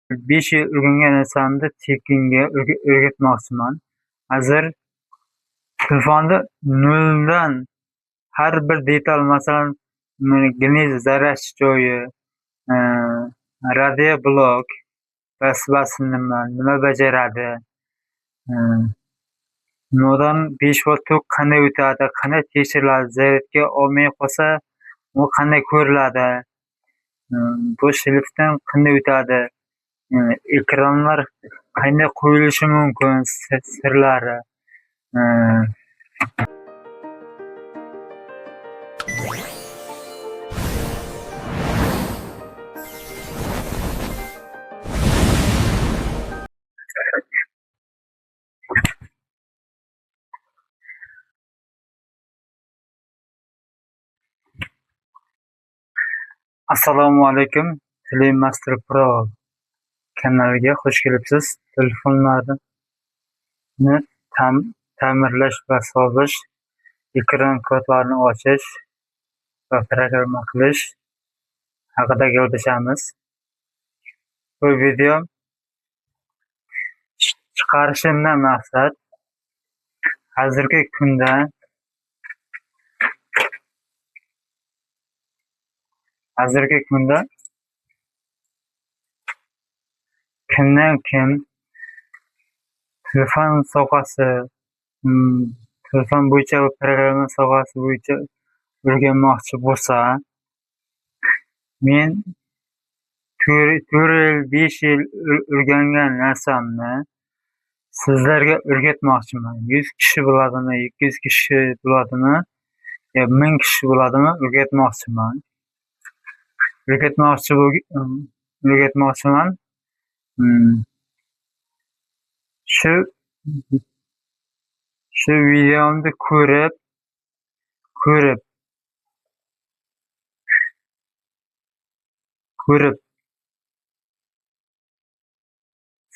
5 yil o'rgangan narsamni tekinga o'rgatmoqchiman. Hozir telefonda noldan har bir detal, masalan, magnit zarrachi joyi, radio blok, vazifasi nima bajaradi, nimadan 5 volt tok qanday o'tadi, qanday tekshiriladi, zaryadga olmay qolsa u qanday ko'riladi, bu shriftdan qanday o'tadi, ekranlar qanday qo'yilishi mumkin, sirlari. Assalomu alaykum. Master Pro kanaliga xush kelibsiz. Telefonlarni ta'mirlash va sovish, ekran kodlarini ochish va programma qilish haqida gaplashamiz. Bu video chiqarishimdan maqsad hozirgi kunda kimdan-kim telefon sohasi, telefon bo'yicha va programma sohasi bo'yicha o'rganmoqchi bo'lsa, men 4 yil, 5 yil o'rgangan narsamni sizlarga o'rgatmoqchiman. 100 kishi bo'ladimi, 200 kishi bo'ladimi, 1000 kishi bo'ladimi, o'rgatmoqchiman. Shu videomni ko'rib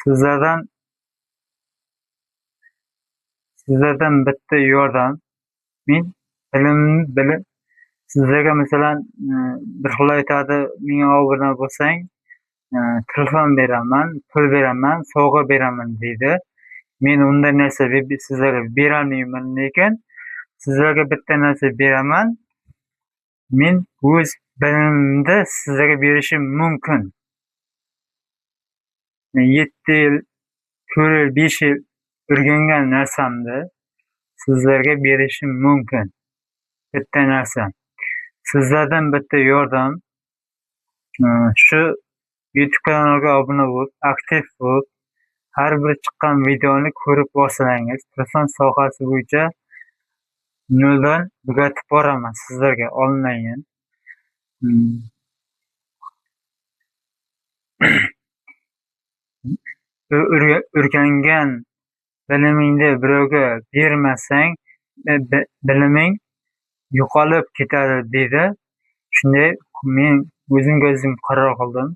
sizlardan bitta yordam. Men bilim sizlarga, masalan, bir xil aytadi, menga obuna bo'lsang, telefon beraman, pul beraman, sovg'a beraman deydi. Men unday narsa sizlarga berolmayman, lekin sizlarga bitta narsa beraman. Men o'z bilimimni sizlarga berishim mumkin. 7 yil, 4 yil, 5 yil o'rgangan narsamni sizlarga berishim mumkin. Bitta narsa. Sizlardan bitta yordam. Shu YouTube kanaliga obuna bo'lib, aktiv bo'lib, har bir chiqqan videoni ko'rib borsangiz, telefon sohasi bo'yicha noldan o'rgatib boraman sizlarga onlayn. O'rgangan bilimingni birovga bermasang, biliming yo'qolib ketadi deydi. Shunday men o'zim qaror qildim.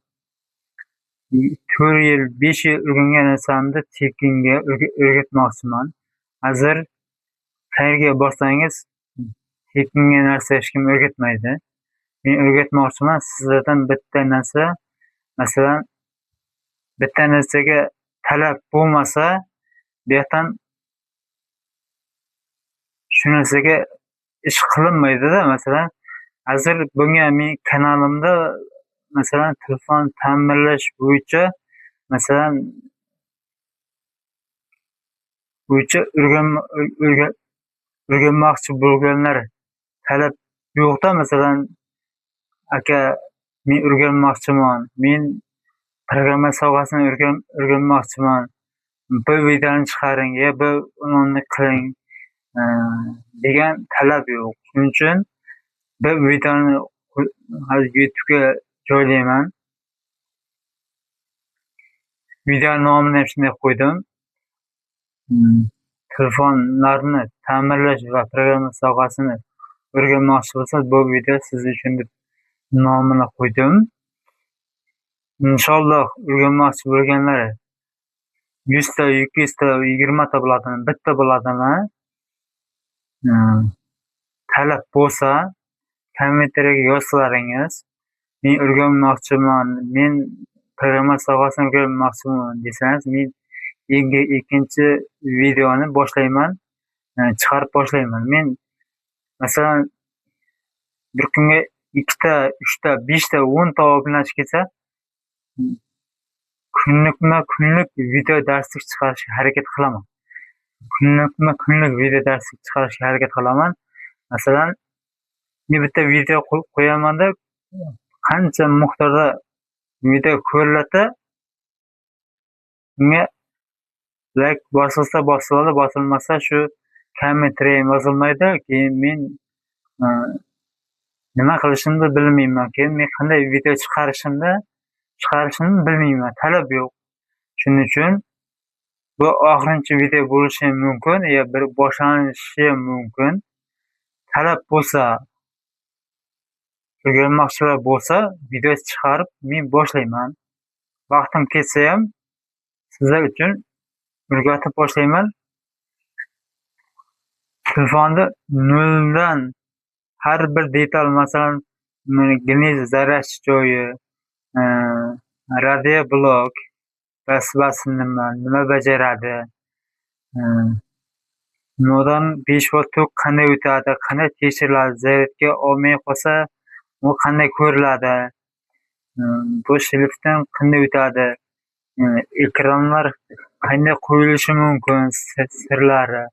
4 yil, 5 yil o'rgangan narsamni tekinga o'rgatmoqchiman. Hozir qayerga borsangiz tekinga narsa hech kim o'rgatmaydi. Men o'rgatmoqchiman. Sizlardan bitta narsa, masalan, bitta narsaga talab bo'lmasa, bu yerdan shu narsaga ish qilinmaydi-da. Masalan, hozir bunga men kanalimda, masalan, telefon ta'mirlash bo'yicha, masalan, o'rganmoqchi bo'lganlar talab yo'qda. Masalan, aka, men o'rganmoqchiman, men programma sohasini o'rganmoqchiman, bir videoni chiqaring, bir uni qiling degan talab yo'q. Shuning uchun bir videoni YouTube'ga joylayman. Video nomini ham shunday qo'ydim. Telefonlarni ta'mirlash va programma sohasini o'rganmoqchi bo'lsangiz, bu video siz uchun deb nomini qo'ydim. Inshaalloh o'rganmoqchi bo'lganlar 100 ta, 200 ta, 20 ta bo'ladimi, bitta bo'ladimi, talab bo'lsa kommentariyaga yozsalaringiz, men o'rganmoqchiman, men programma sohasini o'rganmoqchiman desangiz, men ikkinchi videoni boshlayman, chiqarib boshlayman. Men masalan bir kunga 2ta, 3ta, 5ta, 10ta obunachi kelsa, kunlik video darslik chiqarishga harakat qilaman. Kunlik video darslik chiqarishga harakat qilaman. Masalan, men bitta video qo'yamanda, qancha miqdorda video ko'riladi, unga like bosilsa bosiladi, bosilmasa shu kommentariy yozilmaydi. Keyin men nima qilishimni bilmayman. Keyin men qanday video chiqarishimni bilmayman. Talab yo'q. Shuning uchun bu oxirgi video bo'lishi mumkin, yo bir boshlanishi mumkin. Talab bo'lsa, o'rganmoqchilar bo'lsa, video chiqarib men boshlayman. Vaqtim ketsa ham sizlar uchun o'rgatib boshlayman. Telefonni noldan har bir detal, masalan, gnez zarach joyi, radio blok, vazifasi nima bajaradi, nodan 5 volt tok qanday o'tadi, qanday tekshiriladi, zaryadga olmay qolsa u qanday ko'riladi, bu shriftdan qanday o'tadi, ekranlar qanday qo'yilishi mumkin, sirlari.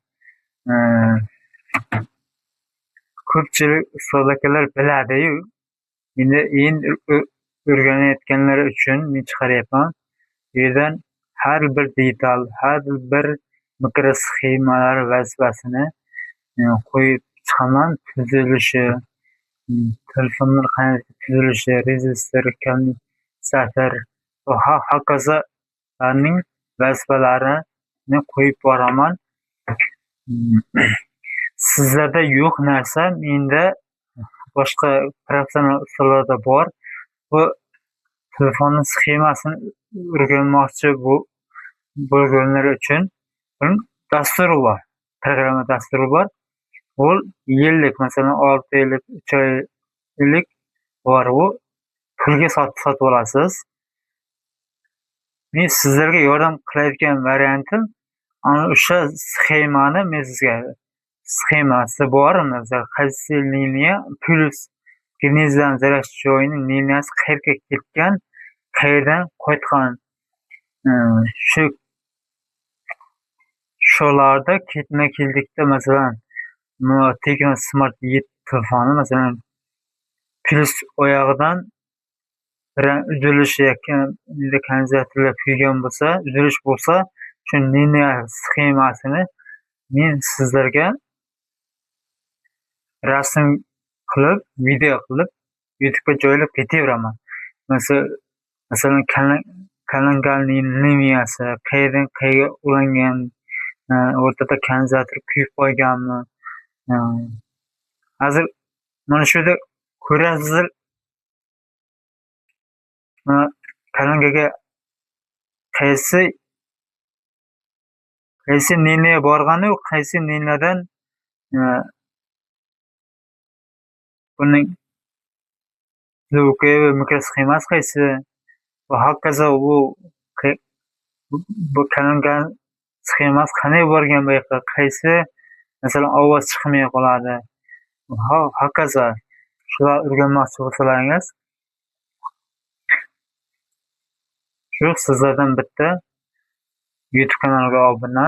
Ko'pchilik ustoz akalar biladi-yu, endi o'rganayotganlar uchun men chiqaryapman. Bu yerdan har bir detal, har bir mikrosxemalar vazifasini qo'yib chiqaman. Tuzilishi, telefonlar qanday tuzilishi, rezistor, kondensator va hokazolarning vazifalarini qo'yib boraman. Sizlarda yo'q narsa menda boshqa professional ustalarda bor. Bu telefonning sxemasini o'rganmoqchi bo'lganlar uchun dasturi bor, programma dasturi bor. U yillik, masalan 6 oylik, 3 oylik bor. U pulga sotib olasiz. Men sizlarga yordam qilayotgan variantim ana o'sha sxemani men sizga sxemasi bor. Masalan, qaysi liniya plyus gnezdan zarach joyining liniyasi qayerga ketgan, qayerdan qaytgan, shularda ketma-ketlikda, masalan, Tecno Smart 7 telefoni, masalan, plyus oyog'idan uzilishi yoki kondensatorlar kuygan bo'lsa, uzilish bo'lsa, shu liniya sxemasini men sizlarga rasm qilib, video qilib YouTube'ga joylab ketaveraman. Masalan, kalangalning liniyasi qayerdan qayerga ulangan, o'rtada kondensator kuyib qolganmi? Hozir mana shu yerda ko'rasizlar. Kalangaga qaysi liniya borgani, qaysi liniyadan buning звуковой mikrosxemasi qaysi va hokazo bu kalangan sxemasi qanday borgan, bu yoqqa qaysi, masalan, ovoz chiqmay qoladi. Hokazo. Shular o'rganmoqchi bo'lsalaringiz, shu sizlardan bitta YouTube kanaliga obuna,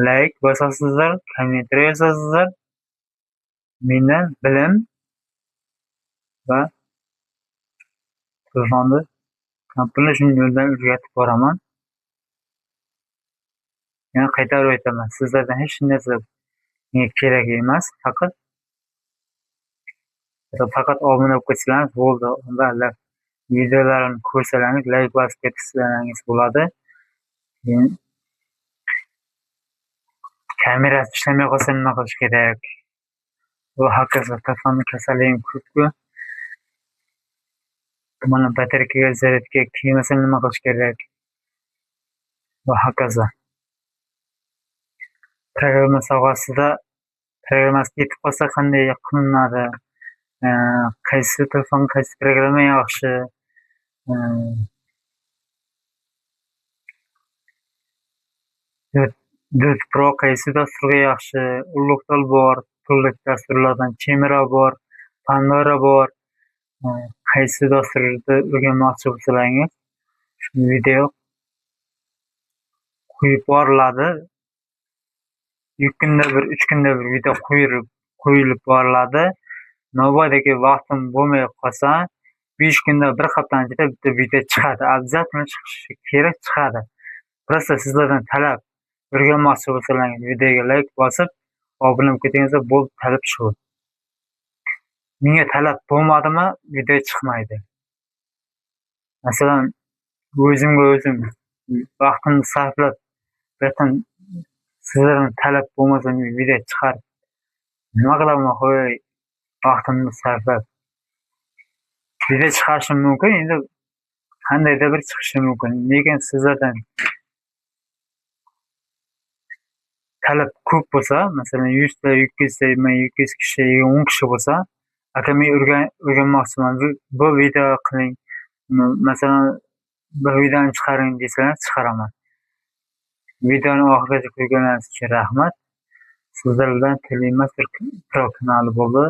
like bosasizlar, kommentariy yozasizlar. Mendan bilim va telefonni kompyuterni shu yo'ldan o'rgatib boraman. Yana qaytarib aytaman, sizlardan hech narsa menga kerak emas, faqat obuna bo'lib ketsalaringiz bo'ldi. Unda videolarimni ko'rsalaringiz, like bosib ketsalaringiz bo'ladi. Kamerasi ishlamay qolsa nima qilish kerak? Bu hokazo, telefonni kasalligim ko'p-ku. Mana batareykaga zaryadga kelmasa nima qilish kerak? Bu hokazo. Programma sohasida programmasi yetib qolsa qanday qilinadi? qaysi telefon, qaysi programma yaxshi, Dud Pro qaysi dasturga yaxshi, Ulug'dor bor, pullik dasturlardan Chemira bor, Pandora bor. Qaysi dasturda o'rganmoqchi bo'lsangiz, video qo'yib boriladi. 2 kunda bir, 3 kunda bir video qo'yilib boriladi. Navbatdagi vaqtim bo'lmay qolsa, 5 kunda, bir haftani ichida bitta video chiqadi. Обязательно chiqishi kerak, chiqadi. Просто sizlardan talab, o'rganmoqchi bo'lsangiz videoga like bosib, obuna bo'lib ketingizlar, bo'ldi, talab shu. Menga talab bo'lmadimi, video chiqmaydi. Masalan, o'zimga o'zim vaqtimni sarflab, birdan sizlardan talab bo'lmasa video chiqarib, nima qilaman, qo'y, vaqtimni sarflab video chiqarishim mumkin, endi qandaydir bir chiqishi mumkin. Lekin sizlardan talab ko'p bo'lsa, masalan 100 ta, 200 ta, 200 kishi, 10 kishi bo'lsa, aka men o'rganmoqchiman, bu video qiling, masalan bir videoni chiqaring desalar, chiqaraman. Videoni oxirigacha ko'rganingiz uchun rahmat. Sizlar bilan Telemas Pro kanali bo'ldi.